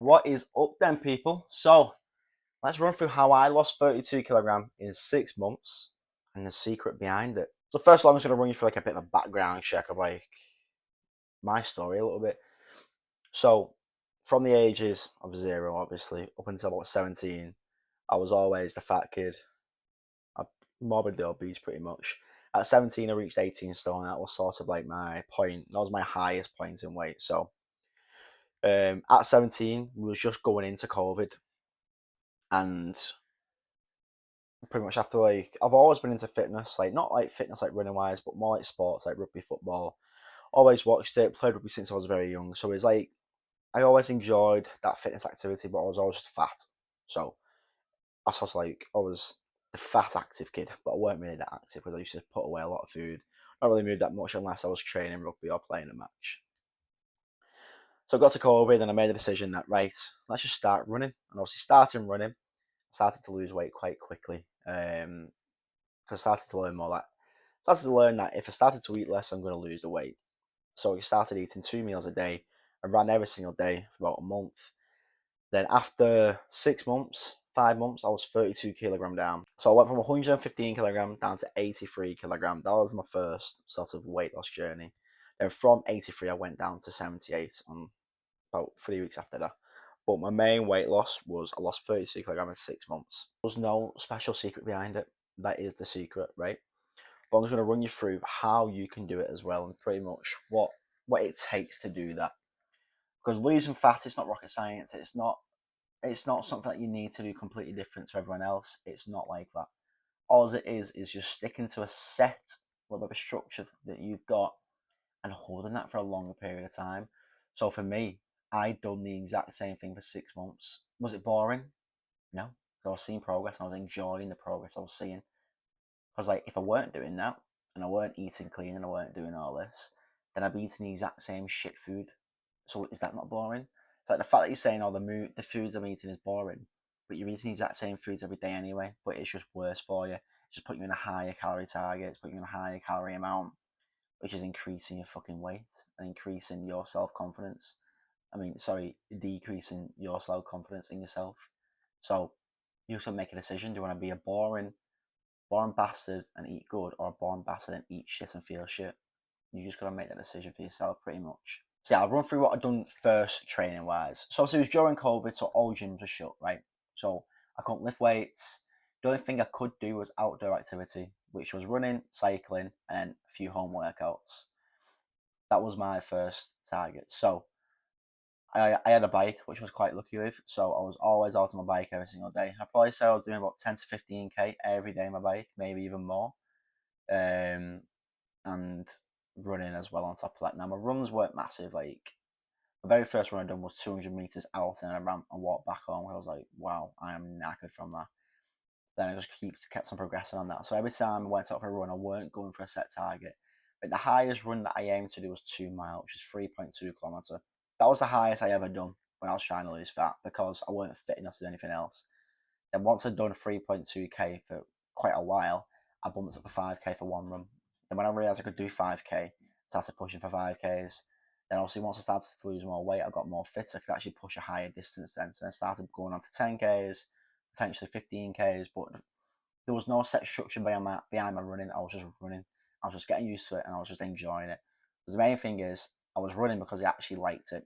What is up then, people? So let's run through how I lost 32 kilogram in 6 months and the secret behind it. So first of all, I'm just going to run you through like a bit of a background check of like my story a little bit. So from the ages of 0, obviously, up until about 17, I was always the fat kid. I morbidly obese pretty much. At 17, I reached 18 stone. That was sort of like my point. That was my highest point in weight. So at 17, we was just going into COVID, and pretty much after like I've always been into fitness, like not like fitness like running wise, but more like sports like rugby, football. Always watched it, played rugby since I was very young. So it's like I always enjoyed that fitness activity, but I was always fat. So I was like I was the fat active kid, but I weren't really that active because I used to put away a lot of food. Not really move that much unless I was training rugby or playing a match. So I got to COVID and I made the decision that right, let's just start running. And obviously starting running, I started to lose weight quite quickly. Because I started to learn that if I started to eat less, I'm going to lose the weight. So I started eating 2 meals a day. I ran every single day for about a month. Then after 6 months, 5 months, I was 32 kilogram down. So I went from 115 kilogram down to 83 kilogram. That was my first sort of weight loss journey. Then from 83, I went down to 78 on about 3 weeks after that. But my main weight loss was I lost 32 kilogram in 6 months. There was no special secret behind it. That is the secret, right? But I'm just going to run you through how you can do it as well, and pretty much what it takes to do that. Because losing fat, it's not rocket science. It's not something that you need to do completely different to everyone else. It's not like that. All it is just sticking to a set little bit of a structure that you've got and holding that for a longer period of time. So for me, I done the exact same thing for 6 months. Was it boring? No. I was seeing progress and I was enjoying the progress I was seeing. Because like if I weren't doing that and I weren't eating clean and I weren't doing all this, then I'd be eating the exact same shit food. So is that not boring? It's like the fact that you're saying all the foods I'm eating is boring, but you're eating the exact same foods every day anyway, but it's just worse for you. It's just putting you in a higher calorie target, it's putting you in a higher calorie amount, which is increasing your fucking weight and increasing your self confidence. Decreasing your self confidence in yourself. So you have to make a decision. Do you want to be a boring bastard and eat good, or a boring bastard and eat shit and feel shit? You just gotta make that decision for yourself, pretty much. So yeah, I'll run through what I've done first, training wise. So obviously it was during COVID, so all gyms were shut, right? So I couldn't lift weights. The only thing I could do was outdoor activity, which was running, cycling, and a few home workouts. That was my first target. So I had a bike, which I was quite lucky with. So I was always out on my bike every single day. I probably say I was doing about 10 to 15k every day on my bike, maybe even more. And running as well on top of that. Now my runs weren't massive. Like the very first run I done was 200 meters out, and I ran and walked back home. I was like, wow, I am knackered from that. Then I just kept on progressing on that. So every time I went out for a run, I weren't going for a set target. But the highest run that I aimed to do was 2 miles, which is 3.2 kilometer. That was the highest I ever done when I was trying to lose fat because I weren't fit enough to do anything else. Then once I'd done 3.2k for quite a while, I bumped up to 5k for one run. Then when I realised I could do 5k, I started pushing for 5ks. Then obviously once I started to lose more weight, I got more fit. I could actually push a higher distance then. So I started going on to 10ks, potentially 15ks, but there was no set structure behind my running. I was just running. I was just getting used to it and I was just enjoying it. But the main thing is I was running because I actually liked it.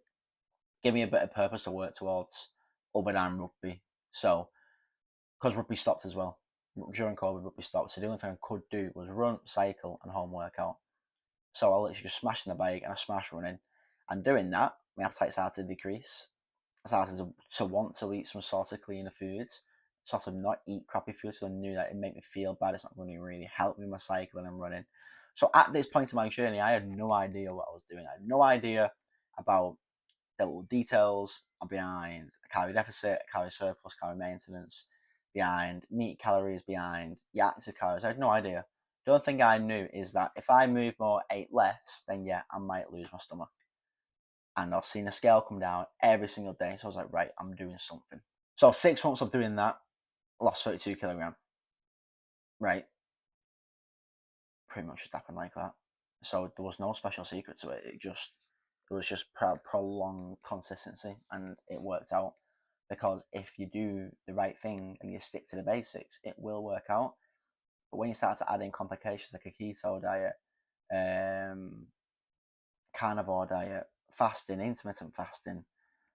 Give me a bit of purpose to work towards other than rugby. So because rugby stopped as well. During COVID, rugby stopped. So the only thing I could do was run, cycle, and home workout. So I literally just smashed in the bike and I smashed running. And doing that, my appetite started to decrease. I started to want to eat some sort of cleaner foods, sort of not eat crappy food, so I knew that it made me feel bad. It's not going to really help me with my cycling and running. So at this point in my journey, I had no idea what I was doing. I had no idea about the little details behind a calorie deficit, a calorie surplus, calorie maintenance, behind neat calories, behind the active calories. I had no idea. The only thing I knew is that if I move more, ate less, then yeah, I might lose my stomach. And I've seen the scale come down every single day. So I was like, right, I'm doing something. So 6 months of doing that, lost 32 kilogram. Right. Pretty much just happened like that. So there was no special secret to it. It was just prolonged consistency, and it worked out. Because if you do the right thing and you stick to the basics, it will work out. But when you start to add in complications like a keto diet, um, carnivore diet, fasting, intermittent fasting,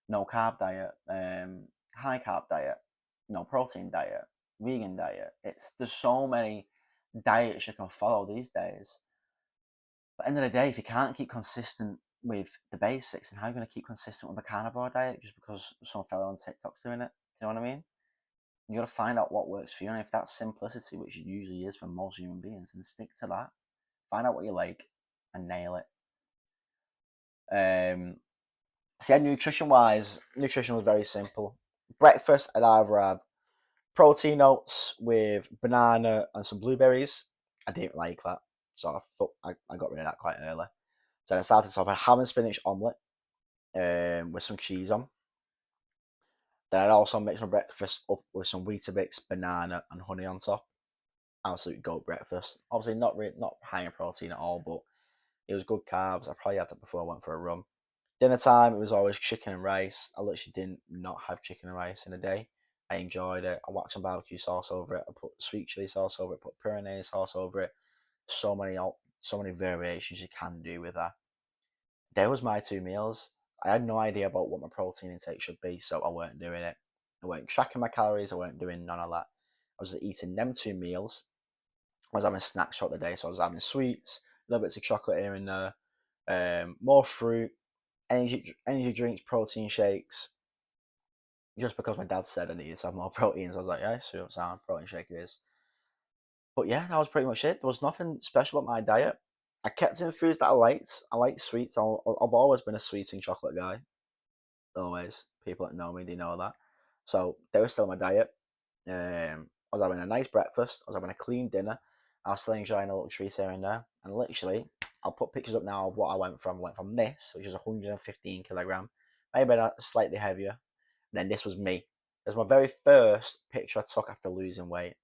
no carb diet, high carb diet, no protein diet, vegan diet. There's so many diets you can follow these days. But at the end of the day, if you can't keep consistent with the basics, then how are you going to keep consistent with a carnivore diet just because some fellow on TikTok's doing it? Do you know what I mean? You got to find out what works for you, and if that's simplicity, which it usually is for most human beings, then stick to that. Find out what you like and nail it. So yeah, nutrition was very simple. Breakfast, I'd either have protein oats with banana and some blueberries. I didn't like that, so I got rid of that quite early. So I started off a ham and spinach omelette with some cheese on. Then I'd also mix my breakfast up with some Weetabix, banana, and honey on top. Absolute goat breakfast. Obviously, not high in protein at all, but it was good carbs. I probably had that before I went for a run. Dinner time, it was always chicken and rice. I literally didn't not have chicken and rice in a day. I enjoyed it. I whacked some barbecue sauce over it. I put sweet chili sauce over it. Put puree sauce over it. So many variations you can do with that. There was my 2 meals. I had no idea about what my protein intake should be, so I weren't doing it. I weren't tracking my calories. I weren't doing none of that. I was eating them 2 meals. I was having snacks throughout the day, so I was having sweets, little bits of chocolate here and there, more fruit, energy drinks, protein shakes. Just because my dad said I needed to have more proteins, I was like, yeah, sweet sound protein shake it is. But yeah, that was pretty much it. There was nothing special about my diet. I kept in foods that I liked. I like sweets. I've always been a sweets and chocolate guy. Always. People that know me, they know that. So they were still in my diet. I was having a nice breakfast. I was having a clean dinner. I was still enjoying a little treat here and there. And literally, I'll put pictures up now of what I went from. I went from this, which was 115 kilogram, maybe slightly heavier. And then this was me. It was my very first picture I took after losing weight.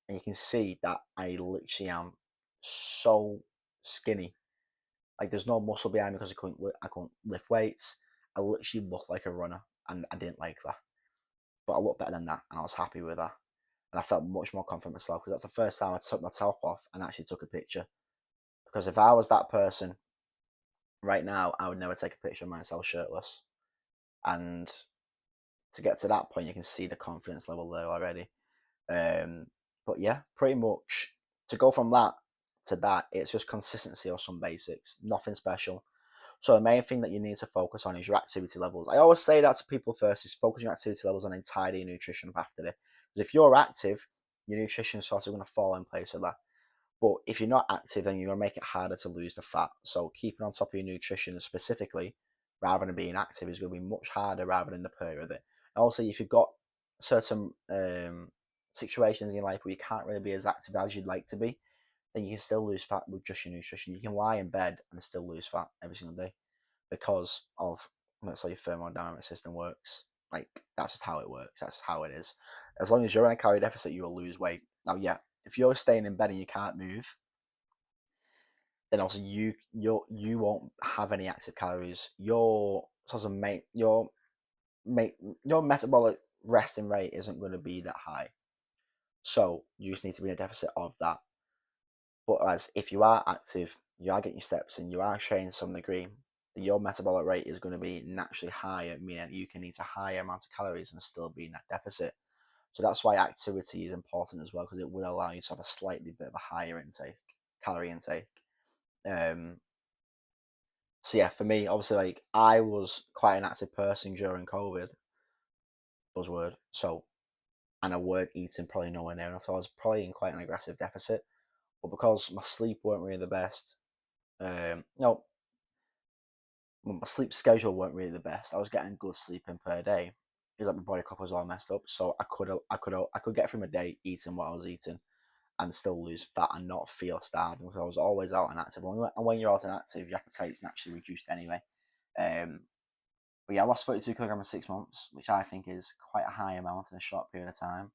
And you can see that I literally am so skinny. Like there's no muscle behind me because I couldn't lift weights. I literally looked like a runner, and I didn't like that. But I looked better than that, and I was happy with that. And I felt much more confident myself because that's the first time I took my top off and actually took a picture. Because if I was that person right now, I would never take a picture of myself shirtless. And to get to that point, you can see the confidence level there already. But yeah, pretty much to go from that to that, it's just consistency or some basics, nothing special. So the main thing that you need to focus on is your activity levels. I always say that to people first: is focus your activity levels and then tidy your nutrition up after it. Because if you're active, your nutrition is sort of going to fall in place with that. But if you're not active, then you're going to make it harder to lose the fat. So keeping on top of your nutrition specifically, rather than being active, is going to be much harder rather than the period of it. And also, if you've got certain situations in your life where you can't really be as active as you'd like to be, then you can still lose fat with just your nutrition. You can lie in bed and still lose fat every single day because of, let's say, your thermodynamic system works. Like that's just how it works. That's how it is. As long as you're in a calorie deficit, you will lose weight. Now, yeah, if you're staying in bed and you can't move, then also you won't have any active calories. Your sort of make your metabolic resting rate isn't going to be that high. So you just need to be in a deficit of that. But as if you are active, you are getting your steps in, you are training to some degree, your metabolic rate is going to be naturally higher, meaning you can eat a higher amount of calories and still be in that deficit. So that's why activity is important as well, because it will allow you to have a slightly bit of a higher intake, calorie intake. Um, so yeah, for me, obviously, like I was quite an active person during COVID, buzzword. So, and I weren't eating probably nowhere near enough. So I was probably in quite an aggressive deficit. But because my sleep weren't really the best, no, my sleep schedule weren't really the best. I was getting good sleeping per day. It was like my body clock was all messed up, so I could get through my day eating what I was eating and still lose fat and not feel starving because I was always out and active. And when you're out and active, your appetite's naturally reduced anyway. Um, but yeah, I lost 32 kilograms in 6 months, which I think is quite a high amount in a short period of time.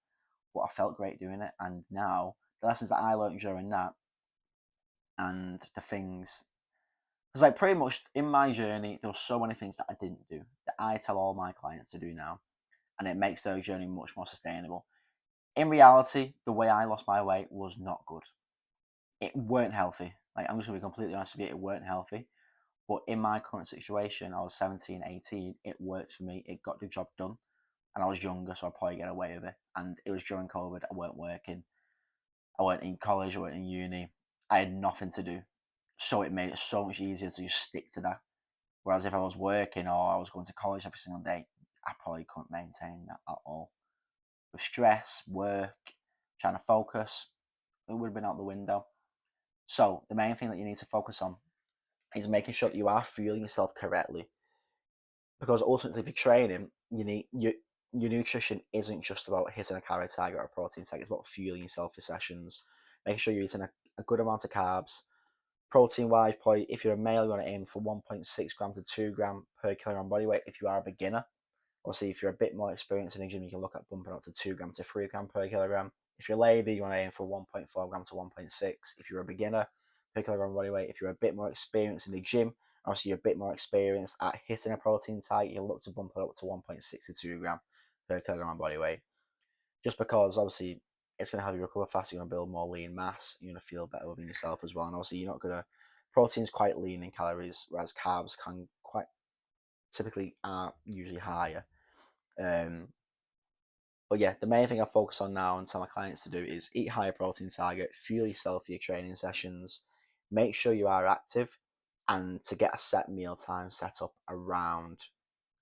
But I felt great doing it, and now the lessons that I learned during that and the things Because like pretty much in my journey, there were so many things that I didn't do that I tell all my clients to do now, and it makes their journey much more sustainable. In reality, the way I lost my weight was not good. It weren't healthy. Like I'm just gonna be completely honest with you, it weren't healthy. But in my current situation, I was 17, 18, it worked for me. It got the job done. And I was younger, so I'd probably get away with it. And it was during COVID. I weren't working. I weren't in college. I weren't in uni. I had nothing to do. So it made it so much easier to just stick to that. Whereas if I was working or I was going to college every single day, I probably couldn't maintain that at all. With stress, work, trying to focus, it would have been out the window. So the main thing that you need to focus on is making sure that you are fueling yourself correctly. Because ultimately, if you're training, you need your nutrition isn't just about hitting a calorie target or a protein target. It's about fueling yourself for sessions, making sure you're eating a good amount of carbs. Protein wise, probably if you're a male, you want to aim for 1.6 gram to 2 gram per kilogram body weight. If you are a beginner, obviously, if you're a bit more experienced in the gym, you can look at bumping up to 2 gram to 3 gram per kilogram. If you're a lady, you want to aim for 1.4 gram to 1.6. If you're a beginner, per kilogram body weight. If you're a bit more experienced in the gym, obviously you're a bit more experienced at hitting a protein target, you'll look to bump it up to 1.6 to 2 gram per kilogram body weight. Just because obviously it's going to help you recover faster, you're going to build more lean mass, you're going to feel better within yourself as well. And obviously you're not going to, protein's quite lean in calories, whereas carbs can quite typically are usually higher. Um, but yeah, the main thing I focus on now and tell my clients to do is eat higher protein target, fuel yourself for your training sessions, make sure you are active, and to get a set meal time set up around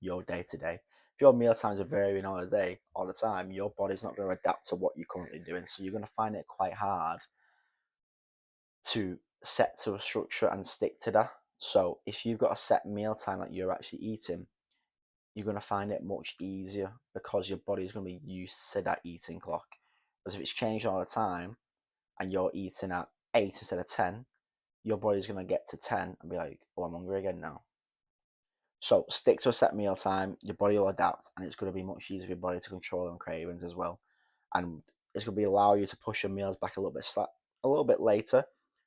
your day to day. If your meal times are varying all the day, all the time, your body's not going to adapt to what you're currently doing. So you're going to find it quite hard to set to a structure and stick to that. So if you've got a set meal time that you're actually eating, you're going to find it much easier because your body is going to be used to that eating clock. Because if it's changed all the time and you're eating at 8 instead of 10, your body's going to get to 10 and be like, oh, I'm hungry again now. So stick to a set meal time, your body will adapt, and it's going to be much easier for your body to control them cravings as well. And it's going to be allow you to push your meals back a little bit later.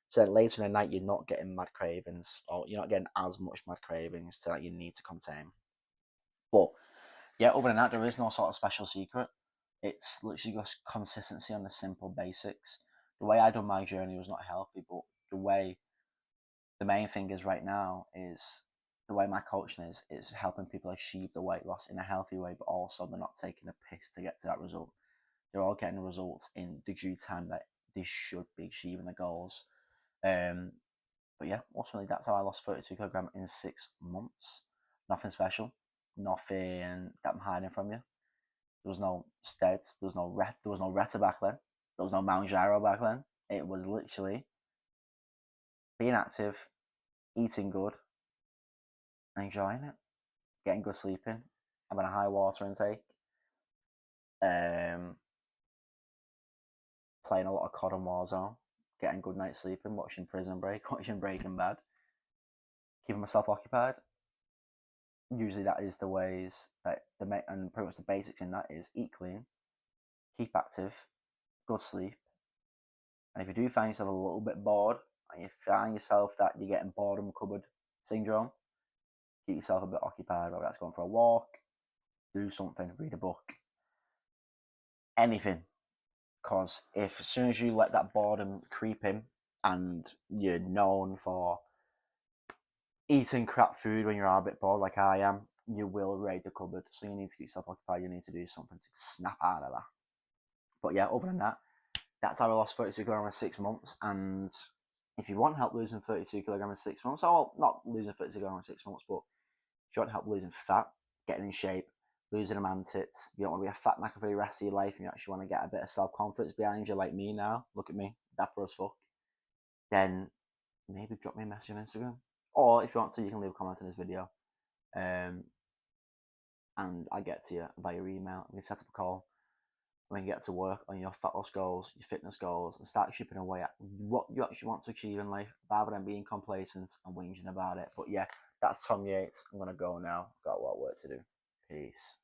So that later in the night, you're not getting mad cravings, or you're not getting as much mad cravings that you need to contain. But yeah, other than that, there is no sort of special secret. It's literally just consistency on the simple basics. The way I done my journey was not healthy, but the main thing is right now is the way my coaching is helping people achieve the weight loss in a healthy way, but also they're not taking a piss to get to that result. They're all getting the results in the due time that they should be achieving the goals. Um, but yeah, ultimately that's how I lost 32 kilogram in 6 months. Nothing special, nothing that I'm hiding from you. There was no Steads, there was no Retta back then, there was no Mount Gyro back then. It was literally being active, eating good, and enjoying it, getting good sleeping, having a high water intake, um, playing a lot of COD and Warzone, getting good night's sleeping, watching Prison Break, watching Breaking Bad, keeping myself occupied. Usually that is the ways that and pretty much the basics in that is eat clean, keep active, good sleep, and if you do find yourself a little bit bored, and you find yourself that you're getting boredom cupboard syndrome, keep yourself a bit occupied, whether that's going for a walk, do something, read a book, anything. Because if as soon as you let that boredom creep in and you're known for eating crap food when you're a bit bored, like I am, you will raid the cupboard. So you need to keep yourself occupied. You need to do something to snap out of that. But yeah, other than that, that's how I lost 32 kilograms in 6 months. And if you want help losing 32 kilograms in 6 months, or not losing 32 kilograms in 6 months, but if you want help losing fat, getting in shape, losing a man tits, you don't want to be a fat knacker for the rest of your life, and you actually want to get a bit of self-confidence behind you like me now, look at me, dapper as fuck, then maybe drop me a message on Instagram. Or if you want to, you can leave a comment on this video. And I get to you via email. We can set up a call. We can get to work on your fat loss goals, your fitness goals, and start chipping away at what you actually want to achieve in life rather than being complacent and whinging about it. But yeah, that's Tom Yates. I'm going to go now. Got a lot of work to do. Peace.